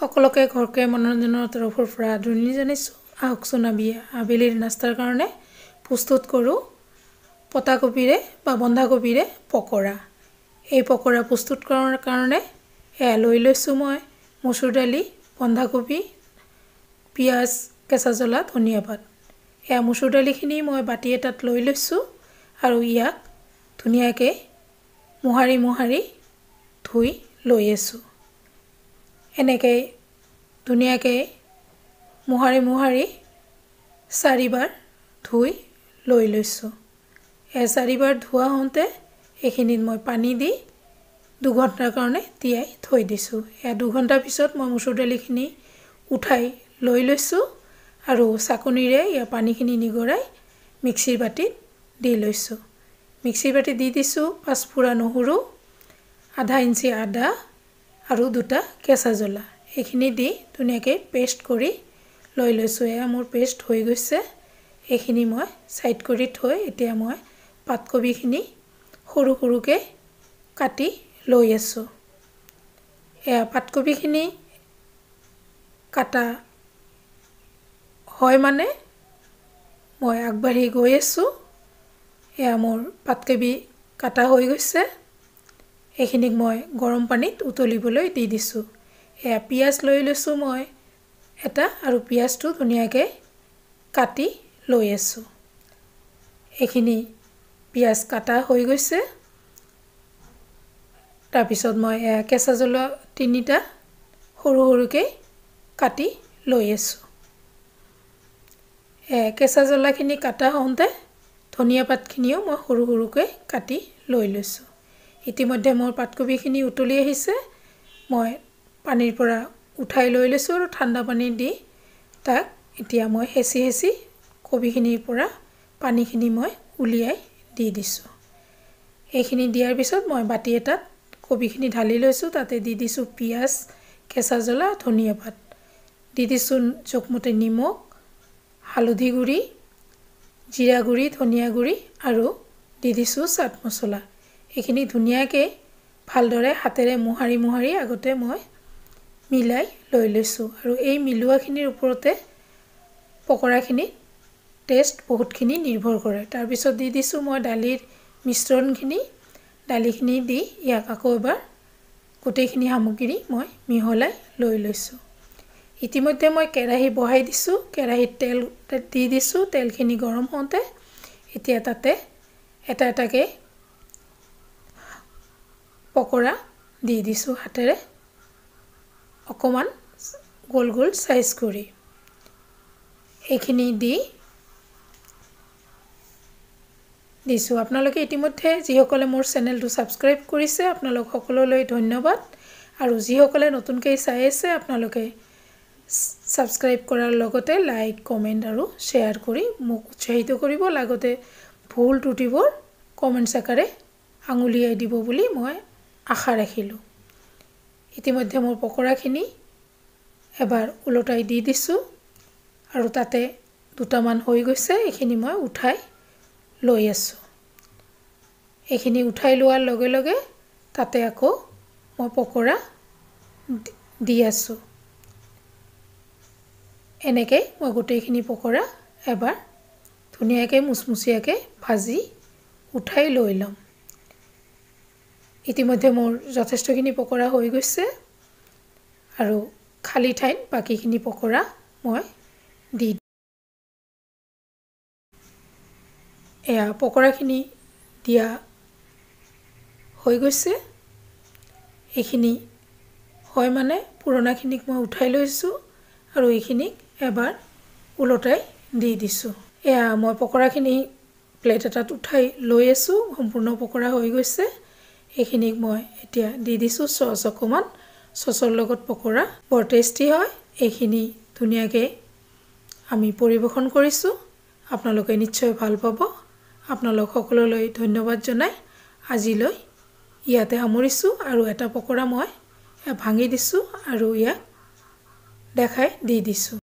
সকলোকে ঘৰকে মনোৰঞ্জনৰ তৰফৰ পৰা আদৰণি জনাইছোঁ। আহকচোন আবেলিৰ নাস্তাৰ কাৰণে প্ৰস্তুত কৰোঁ পতাকবিৰে বা বন্ধাকবিৰে পকৰা। এই পকৰা প্ৰস্তুত কৰাৰ কাৰণে লৈ লৈছোঁ মই মচুৰ দালি, বন্ধাকবি, পিঁয়াজ, কেঁচা জ্বলা, ধনিয়া পাত। মচুৰ দালিখিনি মই বাতি এটাত লৈ লৈছোঁ আৰু ইয়াক ধুনীয়াকৈ মোহাৰি ধুই লৈ আছোঁ। এনেকৈ ধুনীয়াকৈ মোহাৰি 4বাৰ ধুই লৈ লৈছোঁ। 4বাৰ ধোৱা হওঁতে এইখিনিত মই পানী দি 2 ঘণ্টাৰ কাৰণে তিয়াই থৈ দিছোঁ। 2 ঘণ্টাৰ পিছত মই মচুৰ দালিখিনি উঠাই লৈ লৈছোঁ আৰু চাকনিৰে ইয়াৰ পানীখিনি নিগৰাই মিক্সিৰ বাতিত দি লৈছোঁ। মিক্সিৰ বাতিত দি দিছোঁ 5 ফুৰা নহৰু, আধা ইঞ্চি আদা আৰু 2টা কেঁচা জ্বলা। এইখিনি দি ধুনীয়াকৈ পেষ্ট কৰি লৈ লৈছোঁ। মোৰ পেষ্ট হৈ গৈছে। এইখিনি মই ছাইড কৰি থৈ এতিয়া মই পাতকবিখিনি সৰু সৰুকৈ কাটি লৈ আছোঁ। পাতকবিখিনি কাটা হয় মানে মই আগবাঢ়ি গৈ আছোঁ। মোৰ পাতকবি কাটা হৈ গৈছে। এইখিনিক মই গৰম পানীত উতলিবলৈ দি দিছোঁ। পিঁয়াজ লৈ লৈছোঁ মই এটা আৰু পিঁয়াজটো ধুনীয়াকৈ কাটি লৈ আছোঁ। এইখিনি পিঁয়াজ কাটা হৈ গৈছে। তাৰপিছত মই কেঁচা জ্বলা 3টা সৰু সৰুকৈ কাটি লৈ আছোঁ। কেঁচা জ্বলাখিনি কাটা হওঁতে ধনিয়া পাতখিনিও মই সৰু সৰুকৈ কাটি লৈ লৈছোঁ। ইতিমধ্যে মোৰ পাতকবিখিনি উতলি আহিছে। মই পানীৰ পৰা উঠাই লৈ লৈছোঁ আৰু ঠাণ্ডা পানী দি তাক এতিয়া মই হেঁচি কবিখিনিৰ পৰা পানীখিনি মই উলিয়াই দি দিছোঁ। এইখিনি দিয়াৰ পিছত মই বাতি এটাত কবিখিনি ঢালি লৈছোঁ। তাতে দি দিছোঁ পিঁয়াজ, কেঁচা জ্বলা, ধনিয়া পাত। দি দিছোঁ জোখমতে নিমখ, হালধি গুড়ি, জিৰা গুড়ি, ধনিয়া গুড়ি আৰু দি দিছোঁ চাট মছলা। এইখিনি ধুনীয়াকৈ ভালদৰে হাতেৰে মোহাৰি আগতে মই মিলাই লৈ লৈছোঁ। আৰু এই মিলোৱাখিনিৰ ওপৰতে পকৰাখিনিৰ টেষ্ট বহুতখিনি নিৰ্ভৰ কৰে। তাৰপিছত দি দিছোঁ মই দালিৰ মিশ্ৰণখিনি। দালিখিনি দি ইয়াক আকৌ এবাৰ গোটেইখিনি সামগ্ৰী মই মিহলাই লৈ লৈছোঁ। ইতিমধ্যে মই কেৰাহী বহাই দিছোঁ। কেৰাহীত তেল দি দিছোঁ। তেলখিনি গৰম হওঁতে এতিয়া তাতে এটা এটাকৈ পকৰা দি দিছোঁ হাতেৰে অকণমান গোল গোল চাইজ কৰি। এইখিনি দিছোঁ। আপোনালোকে ইতিমধ্যে যিসকলে মোৰ চেনেলটো ছাবস্ক্ৰাইব কৰিছে আপোনালোক সকলোলৈ ধন্যবাদ। আৰু যিসকলে নতুনকৈ চাই আছে আপোনালোকে ছাবস্ক্ৰাইব কৰাৰ লগতে লাইক, কমেণ্ট আৰু শ্বেয়াৰ কৰি মোক উৎসাহিত কৰিব। লগতে ভুল ত্ৰুটিবোৰ কমেণ্টছ আকাৰে আঙুলিয়াই দিব বুলি মই আশা ৰাখিলোঁ। ইতিমধ্যে মোৰ পকৰাখিনি এবাৰ ওলটাই দি দিছোঁ আৰু তাতে 2টামান হৈ গৈছে। এইখিনি মই উঠাই লৈ আছোঁ। এইখিনি উঠাই লোৱাৰ লগে লগে তাতে আকৌ মই পকৰা দি আছোঁ। এনেকৈ মই গোটেইখিনি পকৰা এবাৰ ধুনীয়াকৈ মুচমুচীয়াকৈ ভাজি উঠাই লৈ ল'ম। ইতিমধ্যে মোৰ যথেষ্টখিনি পকৰা হৈ গৈছে আৰু খালী ঠাইত বাকীখিনি পকৰা মই দি দিম। পকৰাখিনি দিয়া হৈ গৈছে। এইখিনি হয় মানে পুৰণাখিনিক মই উঠাই লৈছোঁ আৰু এইখিনিক এবাৰ ওলটাই দি দিছোঁ। মই পকৰাখিনি প্লেট এটাত উঠাই লৈ আছোঁ। সম্পূৰ্ণ পকৰা হৈ গৈছে। এইখিনিক মই এতিয়া দি দিছোঁ চচ অকণমান। চচৰ লগত পকৰা বৰ টেষ্টি হয়। এইখিনি ধুনীয়াকৈ আমি পৰিৱেশন কৰিছোঁ। আপোনালোকে নিশ্চয় ভাল পাব। আপোনালোক সকলোলৈ ধন্যবাদ জনাই আজিলৈ ইয়াতে সামৰিছোঁ। আৰু এটা পকৰা মই ভাঙি দিছোঁ আৰু ইয়াক দেখাই দি দিছোঁ।